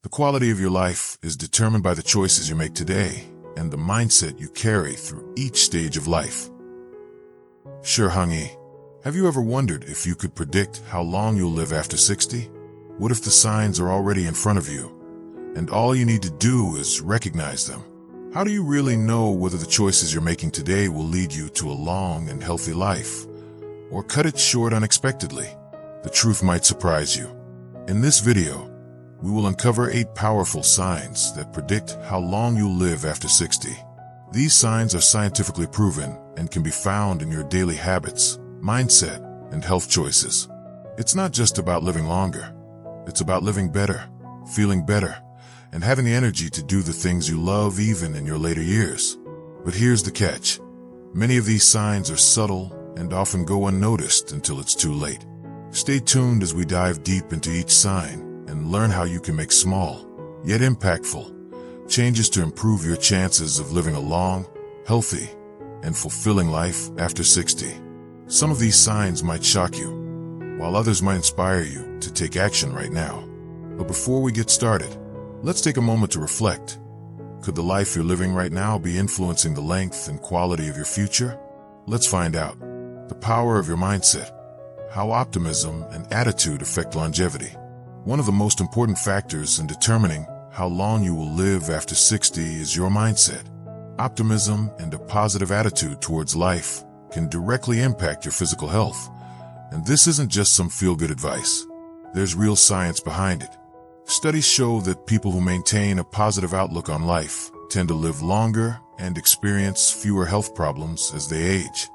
The quality of your life is determined by the choices you make today and the mindset you carry through each stage of life. Shi Heng Yi. Have you ever wondered if you could predict how long you'll live after 60? What if the signs are already in front of you, and all you need to do is recognize them? How do you really know whether the choices you're making today will lead you to a long and healthy life, or cut it short unexpectedly? The truth might surprise you. In this video, we will uncover 8 powerful signs that predict how long you'll live after 60. These signs are scientifically proven and can be found in your daily habits, mindset, and health choices. It's not just about living longer. It's about living better, feeling better, and having the energy to do the things you love even in your later years. But here's the catch. Many of these signs are subtle and often go unnoticed until it's too late. Stay tuned as we dive deep into each sign and learn how you can make small, yet impactful, changes to improve your chances of living a long, healthy, and fulfilling life after 60. Some of these signs might shock you, while others might inspire you to take action right now. But before we get started, let's take a moment to reflect. Could the life you're living right now be influencing the length and quality of your future? Let's find out. The power of your mindset. How optimism and attitude affect longevity. One of the most important factors in determining how long you will live after 60 is your mindset. Optimism and a positive attitude towards life can directly impact your physical health. And this isn't just some feel-good advice. There's real science behind it. Studies show that people who maintain a positive outlook on life tend to live longer and experience fewer health problems as they age.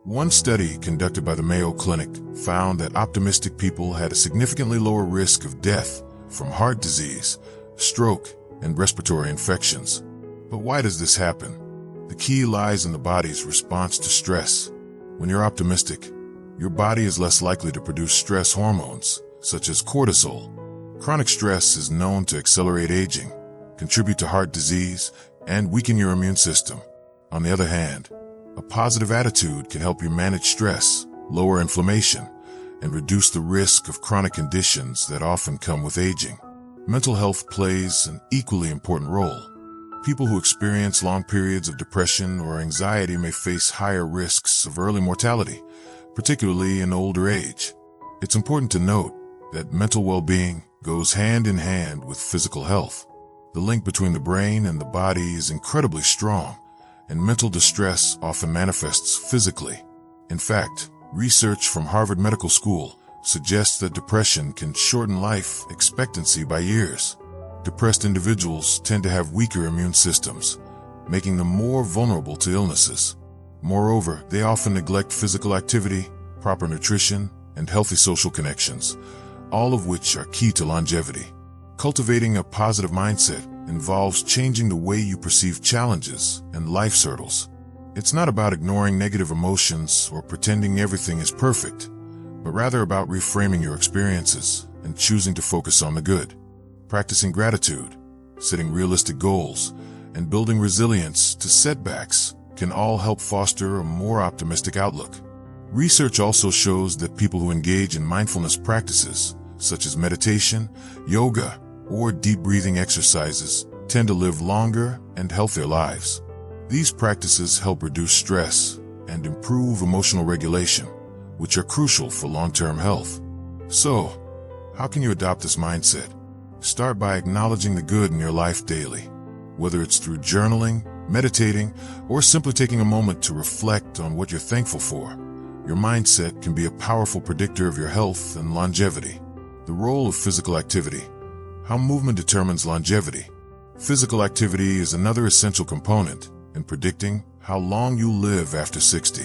One study conducted by the Mayo Clinic found that optimistic people had a significantly lower risk of death from heart disease, stroke, and respiratory infections. But why does this happen? The key lies in the body's response to stress. When you're optimistic, your body is less likely to produce stress hormones, such as cortisol. Chronic stress is known to accelerate aging, contribute to heart disease, and weaken your immune system. On the other hand, a positive attitude can help you manage stress, lower inflammation, and reduce the risk of chronic conditions that often come with aging. Mental health plays an equally important role. People who experience long periods of depression or anxiety may face higher risks of early mortality, particularly in older age. It's important to note that mental well-being goes hand in hand with physical health. The link between the brain and the body is incredibly strong, and mental distress often manifests physically. In fact, research from Harvard Medical School suggests that depression can shorten life expectancy by years. Depressed individuals tend to have weaker immune systems, making them more vulnerable to illnesses. Moreover, they often neglect physical activity, proper nutrition, and healthy social connections, all of which are key to longevity. Cultivating a positive mindset involves changing the way you perceive challenges and life's hurdles. It's not about ignoring negative emotions or pretending everything is perfect, but rather about reframing your experiences and choosing to focus on the good. Practicing gratitude, setting realistic goals, and building resilience to setbacks can all help foster a more optimistic outlook. Research also shows that people who engage in mindfulness practices, such as meditation, yoga, or deep breathing exercises, tend to live longer and healthier lives. These practices help reduce stress and improve emotional regulation, which are crucial for long-term health. So, how can you adopt this mindset? Start by acknowledging the good in your life daily. Whether it's through journaling, meditating, or simply taking a moment to reflect on what you're thankful for, your mindset can be a powerful predictor of your health and longevity. The role of physical activity. How movement determines longevity. Physical activity is another essential component in predicting how long you'll live after 60.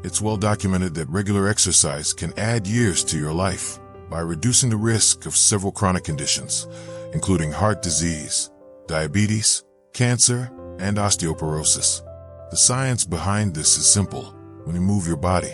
It's well documented that regular exercise can add years to your life by reducing the risk of several chronic conditions, including heart disease, diabetes, cancer, and osteoporosis. The science behind this is simple. When you move your body,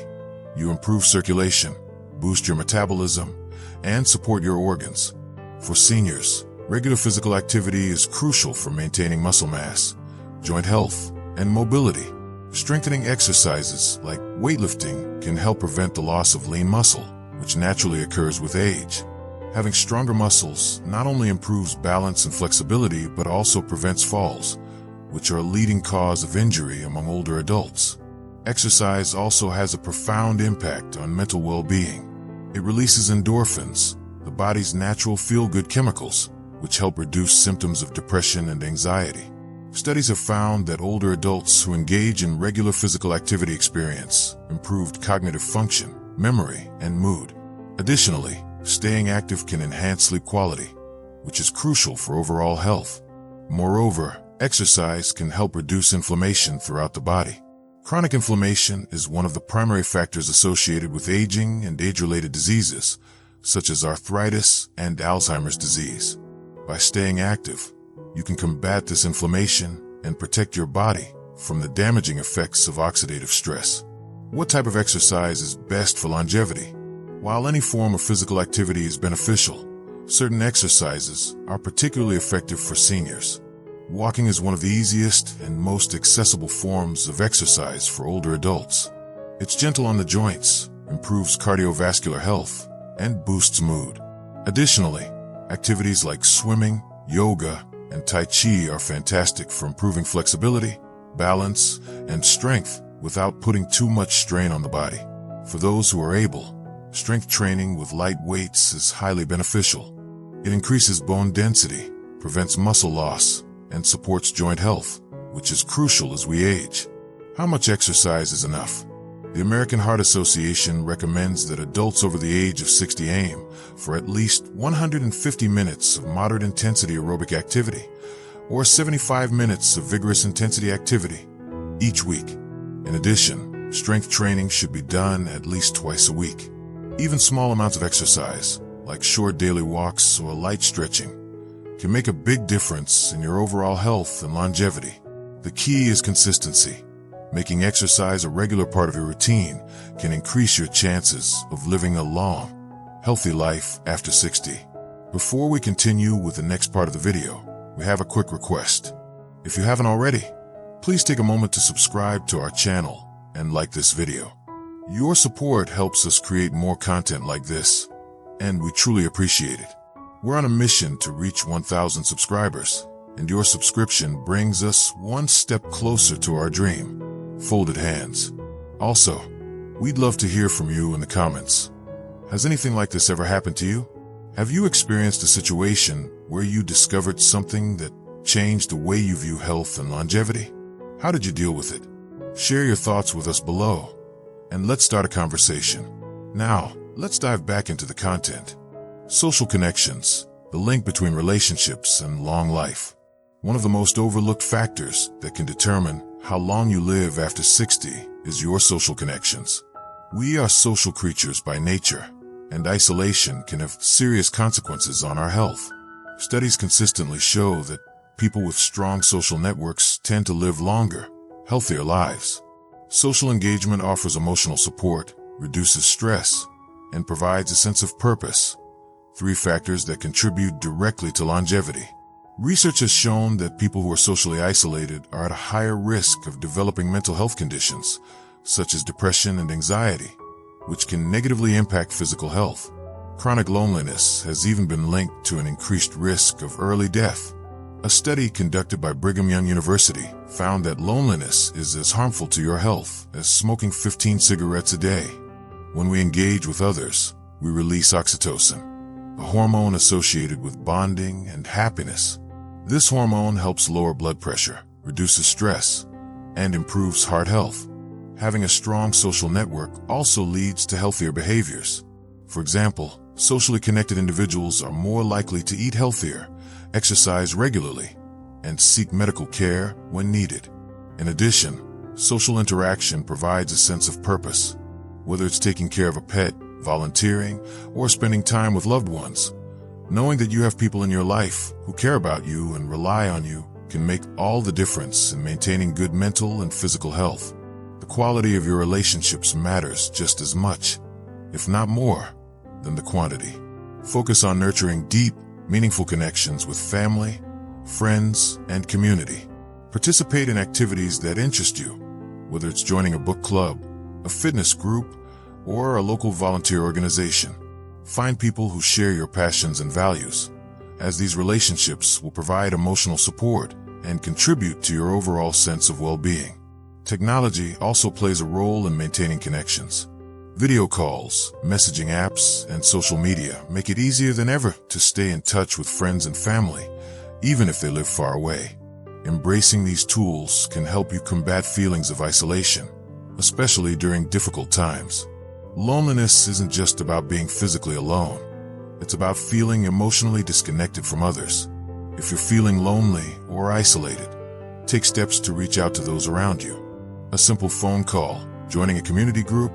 you improve circulation, boost your metabolism, and support your organs. For seniors, regular physical activity is crucial for maintaining muscle mass, joint health, and mobility. Strengthening exercises like weightlifting can help prevent the loss of lean muscle, which naturally occurs with age. Having stronger muscles not only improves balance and flexibility, but also prevents falls, which are a leading cause of injury among older adults. Exercise also has a profound impact on mental well-being. It releases endorphins, the body's natural feel-good chemicals, which help reduce symptoms of depression and anxiety. Studies have found that older adults who engage in regular physical activity experience improved cognitive function, memory, and mood. Additionally, staying active can enhance sleep quality, which is crucial for overall health. Moreover, exercise can help reduce inflammation throughout the body. Chronic inflammation is one of the primary factors associated with aging and age-related diseases, such as arthritis and Alzheimer's disease. By staying active, you can combat this inflammation and protect your body from the damaging effects of oxidative stress. What type of exercise is best for longevity? While any form of physical activity is beneficial, certain exercises are particularly effective for seniors. Walking is one of the easiest and most accessible forms of exercise for older adults. It's gentle on the joints, improves cardiovascular health, and boosts mood. Additionally, activities like swimming, yoga, and Tai Chi are fantastic for improving flexibility, balance, and strength without putting too much strain on the body. For those who are able, strength training with light weights is highly beneficial. It increases bone density, prevents muscle loss, and supports joint health, which is crucial as we age. How much exercise is enough? The American Heart Association recommends that adults over the age of 60 aim for at least 150 minutes of moderate intensity aerobic activity, or 75 minutes of vigorous intensity activity each week. In addition, strength training should be done at least twice a week. Even small amounts of exercise, like short daily walks or light stretching, can make a big difference in your overall health and longevity. The key is consistency. Making exercise a regular part of your routine can increase your chances of living a long, healthy life after 60. Before we continue with the next part of the video, we have a quick request. If you haven't already, please take a moment to subscribe to our channel and like this video. Your support helps us create more content like this, and we truly appreciate it. We're on a mission to reach 1,000 subscribers, and your subscription brings us one step closer to our dream. Folded hands. Also, we'd love to hear from you in the comments. Has anything like this ever happened to you? Have you experienced a situation where you discovered something that changed the way you view health and longevity? How did you deal with it? Share your thoughts with us below, and let's start a conversation. Now, let's dive back into the content. Social connections, the link between relationships and long life. One of the most overlooked factors that can determine how long you live after 60 is your social connections. We are social creatures by nature, and isolation can have serious consequences on our health. Studies consistently show that people with strong social networks tend to live longer, healthier lives. Social engagement offers emotional support, reduces stress, and provides a sense of purpose. 3 factors that contribute directly to longevity. Research has shown that people who are socially isolated are at a higher risk of developing mental health conditions, such as depression and anxiety, which can negatively impact physical health. Chronic loneliness has even been linked to an increased risk of early death. A study conducted by Brigham Young University found that loneliness is as harmful to your health as smoking 15 cigarettes a day. When we engage with others, we release oxytocin, a hormone associated with bonding and happiness. This hormone helps lower blood pressure, reduces stress, and improves heart health. Having a strong social network also leads to healthier behaviors. For example, socially connected individuals are more likely to eat healthier, exercise regularly, and seek medical care when needed. In addition, social interaction provides a sense of purpose. Whether it's taking care of a pet, volunteering, or spending time with loved ones, knowing that you have people in your life who care about you and rely on you can make all the difference in maintaining good mental and physical health. The quality of your relationships matters just as much, if not more, than the quantity. Focus on nurturing deep, meaningful connections with family, friends, and community. Participate in activities that interest you, whether it's joining a book club, a fitness group, or a local volunteer organization. Find people who share your passions and values, as these relationships will provide emotional support and contribute to your overall sense of well-being. Technology also plays a role in maintaining connections. Video calls, messaging apps, and social media make it easier than ever to stay in touch with friends and family, even if they live far away. Embracing these tools can help you combat feelings of isolation, especially during difficult times. Loneliness isn't just about being physically alone. It's about feeling emotionally disconnected from others. If you're feeling lonely or isolated, take steps to reach out to those around you. A simple phone call, joining a community group,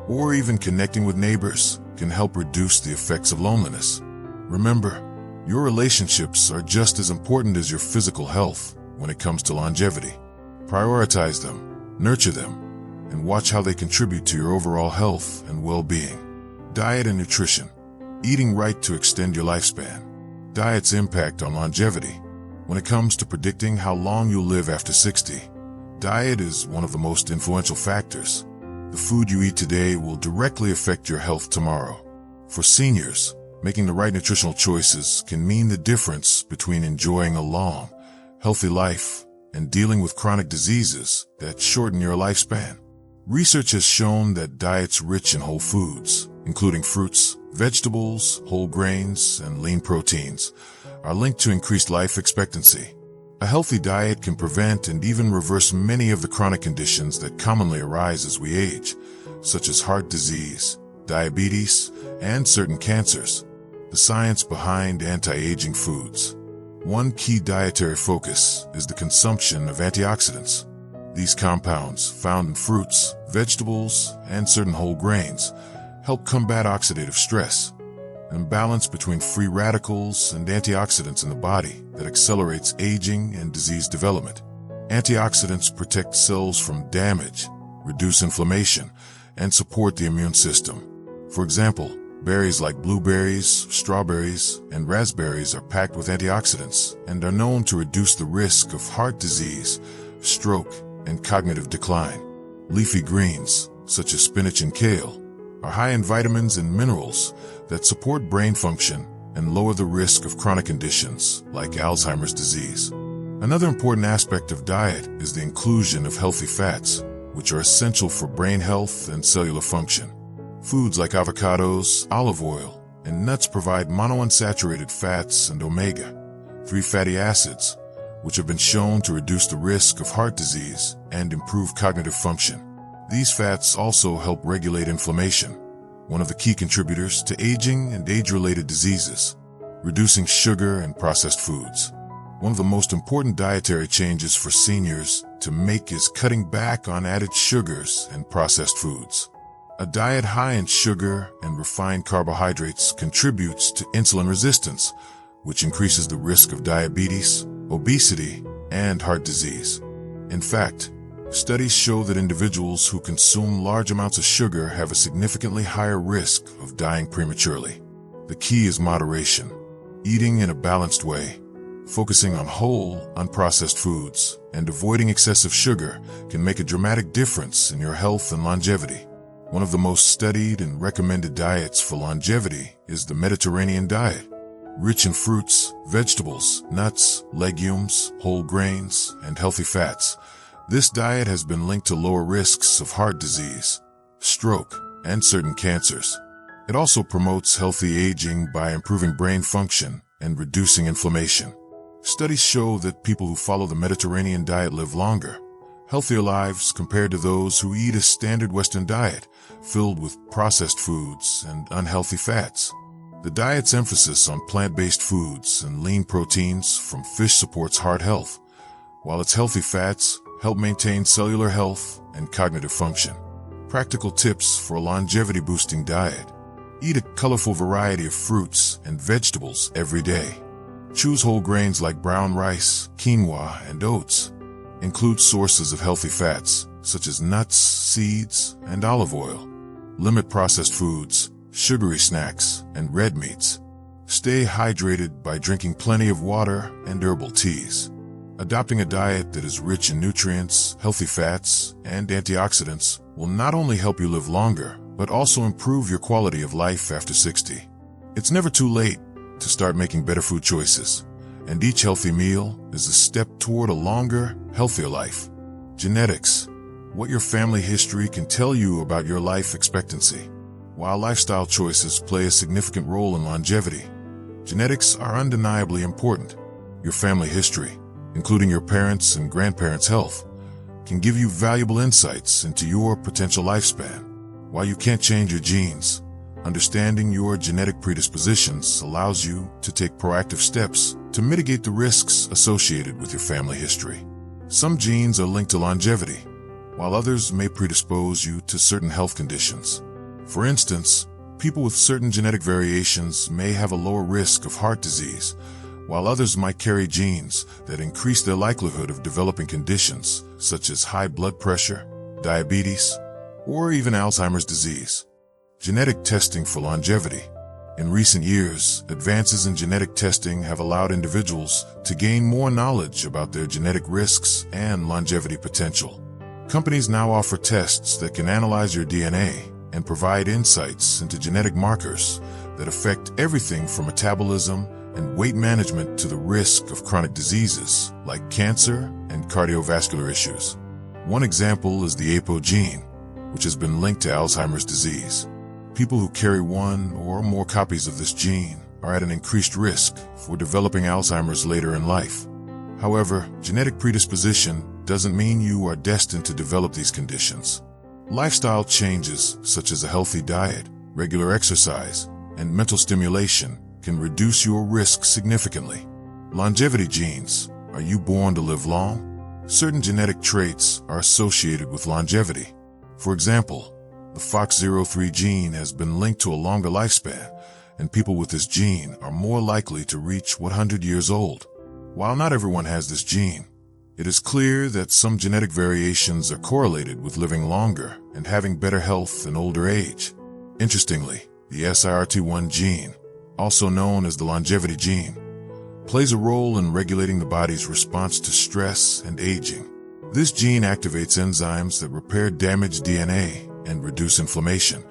or even connecting with neighbors can help reduce the effects of loneliness. Remember, your relationships are just as important as your physical health when it comes to longevity. Prioritize them, nurture them, and watch how they contribute to your overall health and well-being. Diet and nutrition. Eating right to extend your lifespan. Diet's impact on longevity. When it comes to predicting how long you'll live after 60, diet is one of the most influential factors. The food you eat today will directly affect your health tomorrow. For seniors, making the right nutritional choices can mean the difference between enjoying a long, healthy life and dealing with chronic diseases that shorten your lifespan. Research has shown that diets rich in whole foods, including fruits, vegetables, whole grains, and lean proteins, are linked to increased life expectancy. A healthy diet can prevent and even reverse many of the chronic conditions that commonly arise as we age, such as heart disease, diabetes, and certain cancers. The science behind anti-aging foods. One key dietary focus is the consumption of antioxidants. These compounds, found in fruits, vegetables, and certain whole grains, help combat oxidative stress, an imbalance between free radicals and antioxidants in the body that accelerates aging and disease development. Antioxidants protect cells from damage, reduce inflammation, and support the immune system. For example, berries like blueberries, strawberries, and raspberries are packed with antioxidants and are known to reduce the risk of heart disease, stroke, and cognitive decline. Leafy greens, such as spinach and kale, are high in vitamins and minerals that support brain function and lower the risk of chronic conditions like Alzheimer's disease. Another important aspect of diet is the inclusion of healthy fats, which are essential for brain health and cellular function. Foods like avocados, olive oil, and nuts provide monounsaturated fats and omega-3 fatty acids, which have been shown to reduce the risk of heart disease and improve cognitive function. These fats also help regulate inflammation, one of the key contributors to aging and age-related diseases. Reducing sugar and processed foods. One of the most important dietary changes for seniors to make is cutting back on added sugars and processed foods. A diet high in sugar and refined carbohydrates contributes to insulin resistance, which increases the risk of diabetes, obesity, and heart disease. In fact, studies show that individuals who consume large amounts of sugar have a significantly higher risk of dying prematurely. The key is moderation. Eating in a balanced way, focusing on whole, unprocessed foods, and avoiding excessive sugar can make a dramatic difference in your health and longevity. One of the most studied and recommended diets for longevity is the Mediterranean diet. Rich in fruits, vegetables, nuts, legumes, whole grains, and healthy fats, this diet has been linked to lower risks of heart disease, stroke, and certain cancers. It also promotes healthy aging by improving brain function and reducing inflammation. Studies show that people who follow the Mediterranean diet live longer, healthier lives compared to those who eat a standard Western diet filled with processed foods and unhealthy fats. The diet's emphasis on plant-based foods and lean proteins from fish supports heart health, while its healthy fats help maintain cellular health and cognitive function. Practical tips for a longevity-boosting diet. Eat a colorful variety of fruits and vegetables every day. Choose whole grains like brown rice, quinoa, and oats. Include sources of healthy fats, such as nuts, seeds, and olive oil. Limit processed foods, sugary snacks, and red meats. Stay hydrated by drinking plenty of water and herbal teas. Adopting a diet that is rich in nutrients, healthy fats, and antioxidants will not only help you live longer, but also improve your quality of life after 60. It's never too late to start making better food choices, and each healthy meal is a step toward a longer, healthier life. Genetics: what your family history can tell you about your life expectancy. While lifestyle choices play a significant role in longevity, genetics are undeniably important. Your family history, including your parents' and grandparents' health, can give you valuable insights into your potential lifespan. While you can't change your genes, understanding your genetic predispositions allows you to take proactive steps to mitigate the risks associated with your family history. Some genes are linked to longevity, while others may predispose you to certain health conditions. For instance, people with certain genetic variations may have a lower risk of heart disease, while others might carry genes that increase their likelihood of developing conditions such as high blood pressure, diabetes, or even Alzheimer's disease. Genetic testing for longevity. In recent years, advances in genetic testing have allowed individuals to gain more knowledge about their genetic risks and longevity potential. Companies now offer tests that can analyze your DNA and provide insights into genetic markers that affect everything from metabolism and weight management to the risk of chronic diseases like cancer and cardiovascular issues. One example is the APO gene, which has been linked to Alzheimer's disease. People who carry one or more copies of this gene are at an increased risk for developing Alzheimer's later in life. However, genetic predisposition doesn't mean you are destined to develop these conditions. Lifestyle changes, such as a healthy diet, regular exercise, and mental stimulation, can reduce your risk significantly. Longevity genes. Are you born to live long? Certain genetic traits are associated with longevity. For example, the FOXC03 gene has been linked to a longer lifespan, and people with this gene are more likely to reach 100 years old. While not everyone has this gene, it is clear that some genetic variations are correlated with living longer and having better health in older age. Interestingly, the SIRT1 gene, also known as the longevity gene, plays a role in regulating the body's response to stress and aging. This gene activates enzymes that repair damaged DNA and reduce inflammation,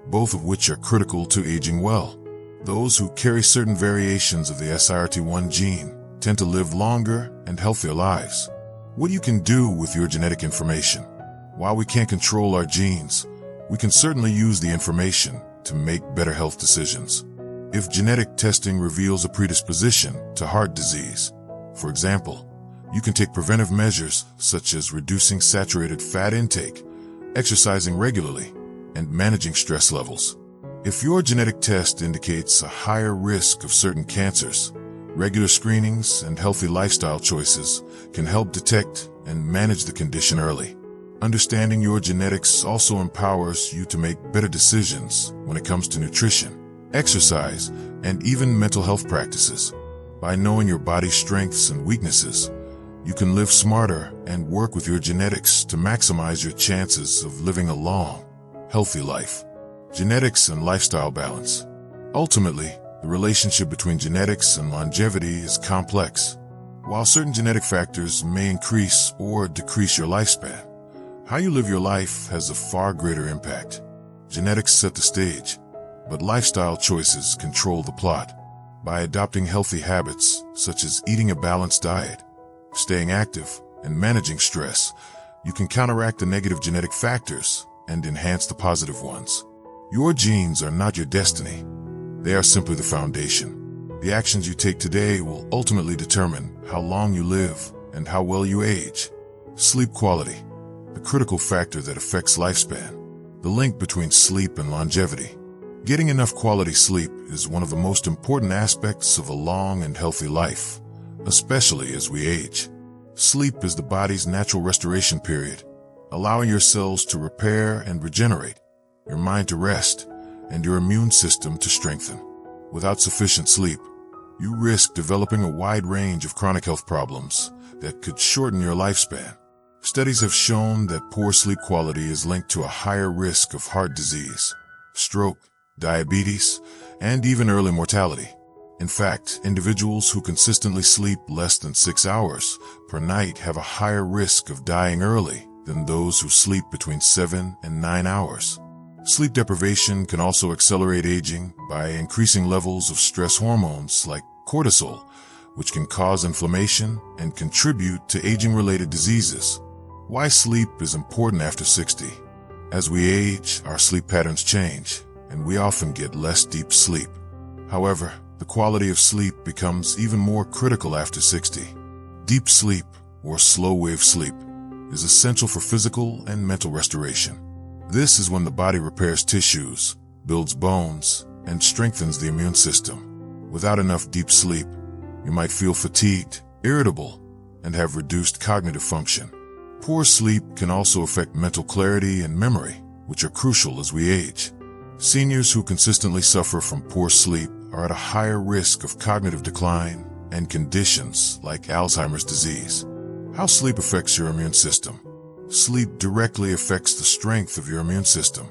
both of which are critical to aging well. Those who carry certain variations of the SIRT1 gene tend to live longer and healthier lives. What you can do with your genetic information. While we can't control our genes, we can certainly use the information to make better health decisions. If genetic testing reveals a predisposition to heart disease, for example, you can take preventive measures such as reducing saturated fat intake, exercising regularly, and managing stress levels. If your genetic test indicates a higher risk of certain cancers, regular screenings and healthy lifestyle choices can help detect and manage the condition early. Understanding your genetics also empowers you to make better decisions when it comes to nutrition, exercise, and even mental health practices. By knowing your body's strengths and weaknesses, you can live smarter and work with your genetics to maximize your chances of living a long, healthy life. Genetics and lifestyle balance. Ultimately, the relationship between genetics and longevity is complex. While certain genetic factors may increase or decrease your lifespan, how you live your life has a far greater impact. Genetics set the stage, but lifestyle choices control the plot. By adopting healthy habits, such as eating a balanced diet, staying active, and managing stress, you can counteract the negative genetic factors and enhance the positive ones. Your genes are not your destiny. They are simply the foundation. The actions you take today will ultimately determine how long you live and how well you age. Sleep quality, the critical factor that affects lifespan. The link between sleep and longevity. Getting enough quality sleep is one of the most important aspects of a long and healthy life, especially as we age. Sleep is the body's natural restoration period, allowing your cells to repair and regenerate, your mind to rest, and your immune system to strengthen. Without sufficient sleep, you risk developing a wide range of chronic health problems that could shorten your lifespan. Studies have shown that poor sleep quality is linked to a higher risk of heart disease, stroke, diabetes, and even early mortality. In fact, individuals who consistently sleep less than 6 hours per night have a higher risk of dying early than those who sleep between 7 and 9 hours. Sleep deprivation can also accelerate aging by increasing levels of stress hormones like cortisol, which can cause inflammation and contribute to aging-related diseases. Why sleep is important after 60? As we age, our sleep patterns change, and we often get less deep sleep. However, the quality of sleep becomes even more critical after 60. Deep sleep, or slow-wave sleep, is essential for physical and mental restoration. This is when the body repairs tissues, builds bones, and strengthens the immune system. Without enough deep sleep, you might feel fatigued, irritable, and have reduced cognitive function. Poor sleep can also affect mental clarity and memory, which are crucial as we age. Seniors who consistently suffer from poor sleep are at a higher risk of cognitive decline and conditions like Alzheimer's disease. How sleep affects your immune system. Sleep directly affects the strength of your immune system.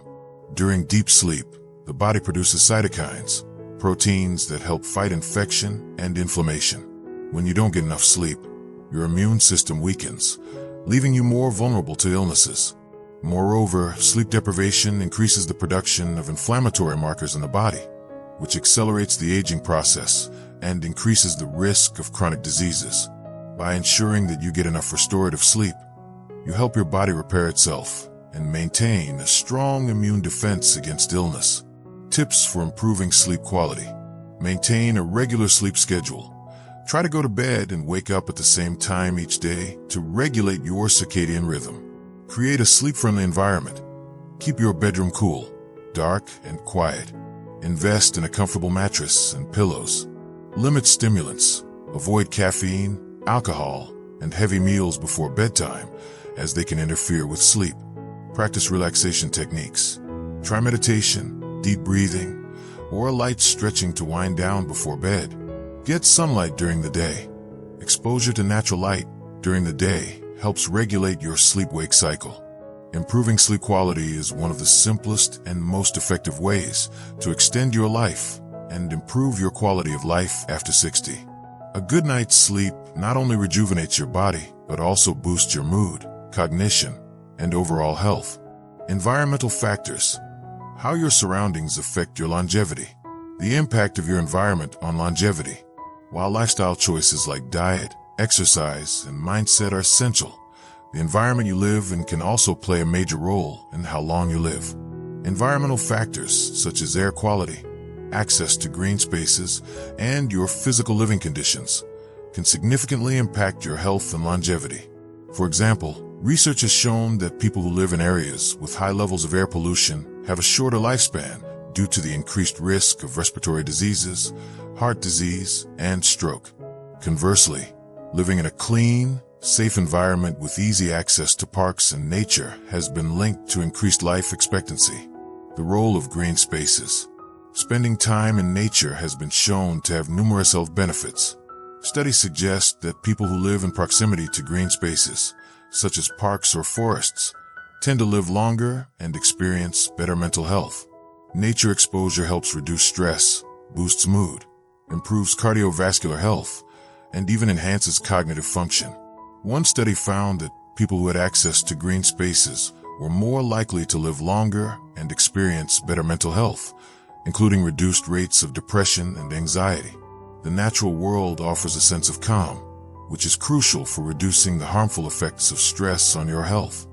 During deep sleep, the body produces cytokines, proteins that help fight infection and inflammation. When you don't get enough sleep, your immune system weakens, leaving you more vulnerable to illnesses. Moreover, sleep deprivation increases the production of inflammatory markers in the body, which accelerates the aging process and increases the risk of chronic diseases. By ensuring that you get enough restorative sleep, you help your body repair itself and maintain a strong immune defense against illness. Tips for improving sleep quality. Maintain a regular sleep schedule. Try to go to bed and wake up at the same time each day to regulate your circadian rhythm. Create a sleep-friendly environment. Keep your bedroom cool, dark, and quiet. Invest in a comfortable mattress and pillows. Limit stimulants. Avoid caffeine, alcohol, and heavy meals before bedtime, as they can interfere with sleep. Practice relaxation techniques. Try meditation, deep breathing, or light stretching to wind down before bed. Get sunlight during the day. Exposure to natural light during the day helps regulate your sleep-wake cycle. Improving sleep quality is one of the simplest and most effective ways to extend your life and improve your quality of life after 60. A good night's sleep not only rejuvenates your body, but also boosts your mood, cognition, and overall health. Environmental factors. How your surroundings affect your longevity. The impact of your environment on longevity. While lifestyle choices like diet, exercise, and mindset are essential, the environment you live in can also play a major role in how long you live. Environmental factors such as air quality, access to green spaces, and your physical living conditions can significantly impact your health and longevity. For example, research has shown that people who live in areas with high levels of air pollution have a shorter lifespan due to the increased risk of respiratory diseases, heart disease, and stroke. Conversely, living in a clean, safe environment with easy access to parks and nature has been linked to increased life expectancy. The role of green spaces. Spending time in nature has been shown to have numerous health benefits. Studies suggest that people who live in proximity to green spaces, such as parks or forests, tend to live longer and experience better mental health. Nature exposure helps reduce stress, boosts mood, improves cardiovascular health, and even enhances cognitive function. One study found that people who had access to green spaces were more likely to live longer and experience better mental health, including reduced rates of depression and anxiety. The natural world offers a sense of calm, which is crucial for reducing the harmful effects of stress on your health.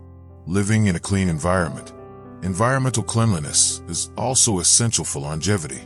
Living in a clean environment. Environmental cleanliness is also essential for longevity.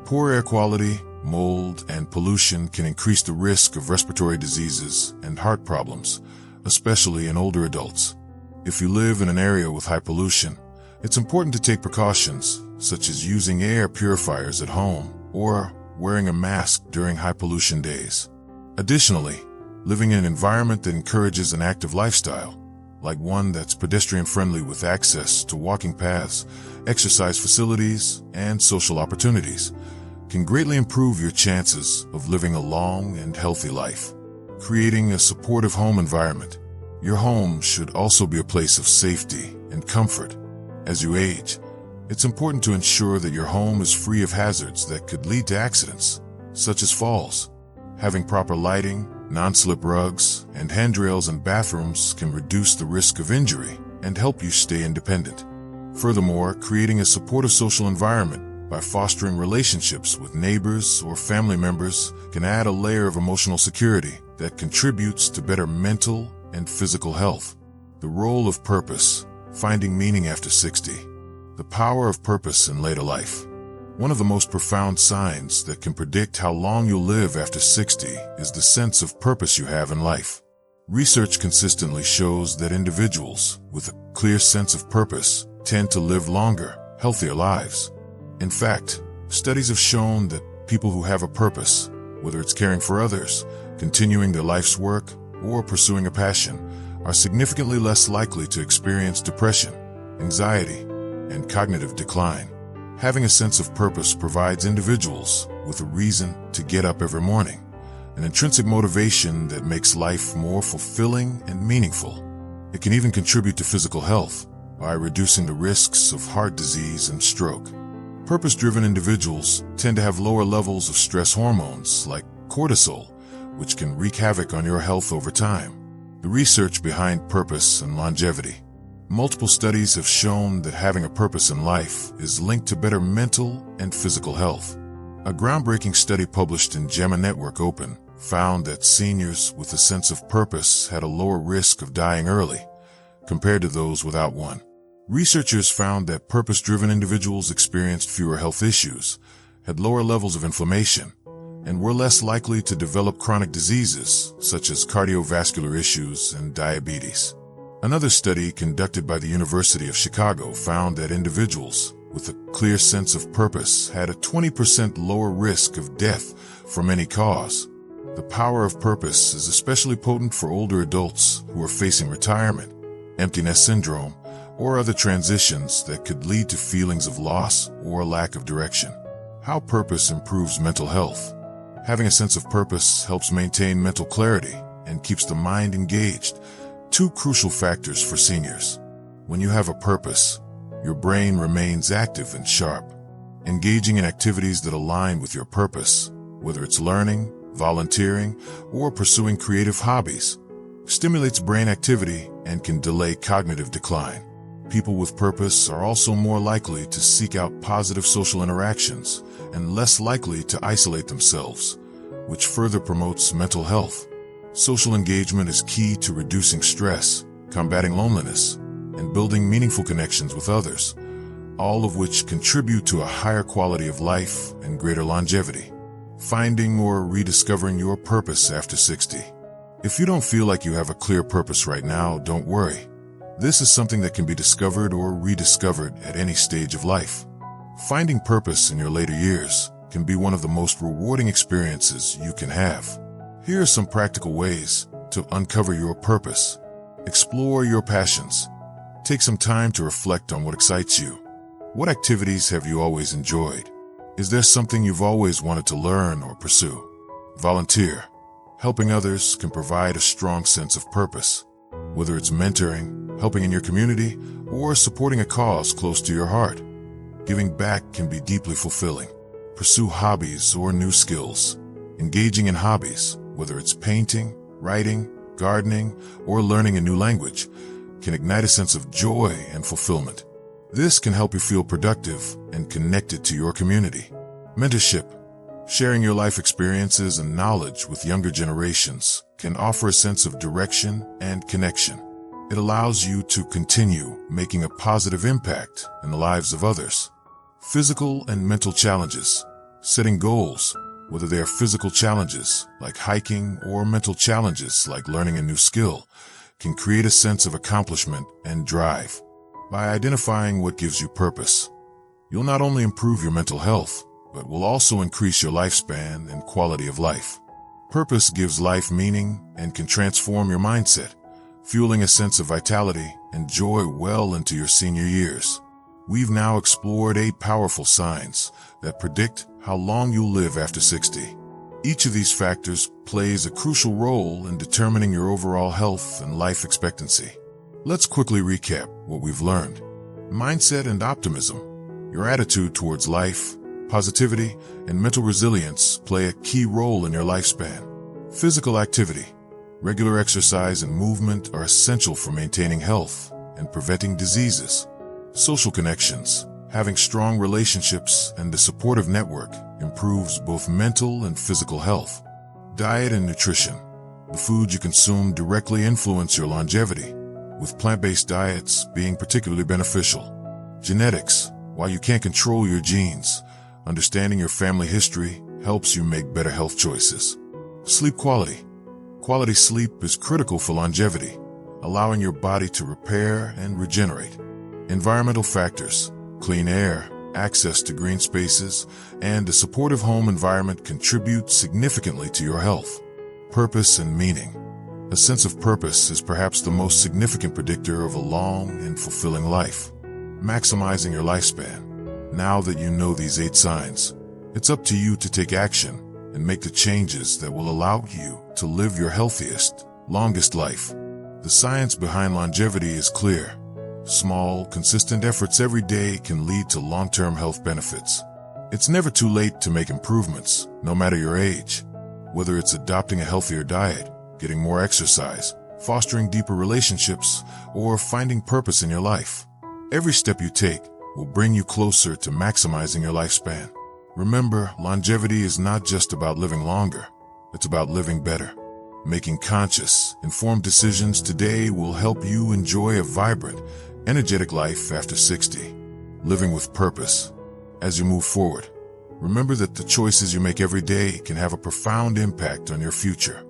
Poor air quality, mold, and pollution can increase the risk of respiratory diseases and heart problems, especially in older adults. If you live in an area with high pollution, it's important to take precautions, such as using air purifiers at home or wearing a mask during high pollution days. Additionally, living in an environment that encourages an active lifestyle, like one that's pedestrian-friendly with access to walking paths, exercise facilities, and social opportunities, can greatly improve your chances of living a long and healthy life. Creating a supportive home environment. Your home should also be a place of safety and comfort. As you age, it's important to ensure that your home is free of hazards that could lead to accidents, such as falls. Having proper lighting, non-slip rugs, and handrails in bathrooms can reduce the risk of injury and help you stay independent. Furthermore, creating a supportive social environment by fostering relationships with neighbors or family members can add a layer of emotional security that contributes to better mental and physical health. The role of purpose, finding meaning after 60. The power of purpose in later life. One of the most profound signs that can predict how long you'll live after 60 is the sense of purpose you have in life. Research consistently shows that individuals with a clear sense of purpose tend to live longer, healthier lives. In fact, studies have shown that people who have a purpose, whether it's caring for others, continuing their life's work, or pursuing a passion, are significantly less likely to experience depression, anxiety, and cognitive decline. Having a sense of purpose provides individuals with a reason to get up every morning, an intrinsic motivation that makes life more fulfilling and meaningful. It can even contribute to physical health by reducing the risks of heart disease and stroke. Purpose-driven individuals tend to have lower levels of stress hormones like cortisol, which can wreak havoc on your health over time. The research behind purpose and longevity. Multiple studies have shown that having a purpose in life is linked to better mental and physical health. A groundbreaking study published in JAMA Network Open found that seniors with a sense of purpose had a lower risk of dying early compared to those without one. Researchers found that purpose-driven individuals experienced fewer health issues, had lower levels of inflammation, and were less likely to develop chronic diseases such as cardiovascular issues and diabetes. Another study conducted by the University of Chicago found that individuals with a clear sense of purpose had a 20% lower risk of death from any cause. The power of purpose is especially potent for older adults who are facing retirement, empty nest syndrome, or other transitions that could lead to feelings of loss or a lack of direction. How purpose improves mental health. Having a sense of purpose helps maintain mental clarity and keeps the mind engaged, two crucial factors for seniors. When you have a purpose, your brain remains active and sharp. Engaging in activities that align with your purpose, whether it's learning, volunteering, or pursuing creative hobbies, stimulates brain activity and can delay cognitive decline. People with purpose are also more likely to seek out positive social interactions and less likely to isolate themselves, which further promotes mental health. Social engagement is key to reducing stress, combating loneliness, and building meaningful connections with others, all of which contribute to a higher quality of life and greater longevity. Finding or rediscovering your purpose after 60. If you don't feel like you have a clear purpose right now, don't worry. This is something that can be discovered or rediscovered at any stage of life. Finding purpose in your later years can be one of the most rewarding experiences you can have. Here are some practical ways to uncover your purpose. Explore your passions. Take some time to reflect on what excites you. What activities have you always enjoyed? Is there something you've always wanted to learn or pursue? Volunteer. Helping others can provide a strong sense of purpose. Whether it's mentoring, helping in your community, or supporting a cause close to your heart, giving back can be deeply fulfilling. Pursue hobbies or new skills. Engaging in hobbies, whether it's painting, writing, gardening, or learning a new language, can ignite a sense of joy and fulfillment. This can help you feel productive and connected to your community. Mentorship. Sharing your life experiences and knowledge with younger generations can offer a sense of direction and connection. It allows you to continue making a positive impact in the lives of others. Physical and mental challenges. Setting goals, whether they are physical challenges like hiking or mental challenges like learning a new skill, can create a sense of accomplishment and drive. By identifying what gives you purpose, you'll not only improve your mental health, but will also increase your lifespan and quality of life. Purpose gives life meaning and can transform your mindset, fueling a sense of vitality and joy well into your senior years. We've now explored 8 powerful signs that predict how long you'll live after 60. Each of these factors plays a crucial role in determining your overall health and life expectancy. Let's quickly recap what we've learned. Mindset and optimism. Your attitude towards life, positivity, and mental resilience play a key role in your lifespan. Physical activity. Regular exercise and movement are essential for maintaining health and preventing diseases. Social connections. Having strong relationships and a supportive network improves both mental and physical health. Diet and nutrition. The foods you consume directly influence your longevity, with plant-based diets being particularly beneficial. Genetics. While you can't control your genes, understanding your family history helps you make better health choices. Sleep quality. Quality sleep is critical for longevity, allowing your body to repair and regenerate. Environmental factors. Clean air, access to green spaces, and a supportive home environment contribute significantly to your health. Purpose and meaning. A sense of purpose is perhaps the most significant predictor of a long and fulfilling life. Maximizing your lifespan. Now that you know these 8 signs, it's up to you to take action and make the changes that will allow you to live your healthiest, longest life. The science behind longevity is clear. Small, consistent efforts every day can lead to long-term health benefits. It's never too late to make improvements, no matter your age. Whether it's adopting a healthier diet, getting more exercise, fostering deeper relationships, or finding purpose in your life, every step you take will bring you closer to maximizing your lifespan. Remember, longevity is not just about living longer, it's about living better. Making conscious, informed decisions today will help you enjoy a vibrant, energetic life after 60. Living with purpose. As you move forward, remember that the choices you make every day can have a profound impact on your future.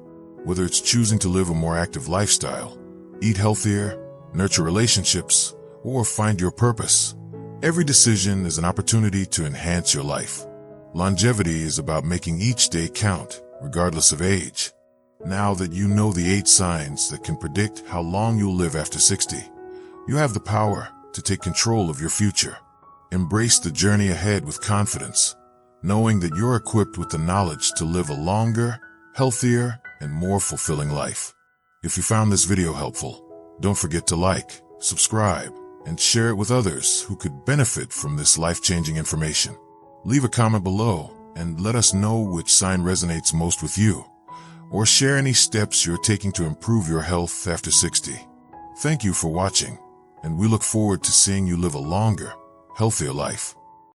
Whether it's choosing to live a more active lifestyle, eat healthier, nurture relationships, or find your purpose, every decision is an opportunity to enhance your life. Longevity is about making each day count, regardless of age. Now that you know the 8 signs that can predict how long you'll live after 60, you have the power to take control of your future. Embrace the journey ahead with confidence, knowing that you're equipped with the knowledge to live a longer, healthier, and more fulfilling life. If you found this video helpful, don't forget to like, subscribe, and share it with others who could benefit from this life-changing information. Leave a comment below and let us know which sign resonates most with you, or share any steps you're taking to improve your health after 60. Thank you for watching, and we look forward to seeing you live a longer, healthier life.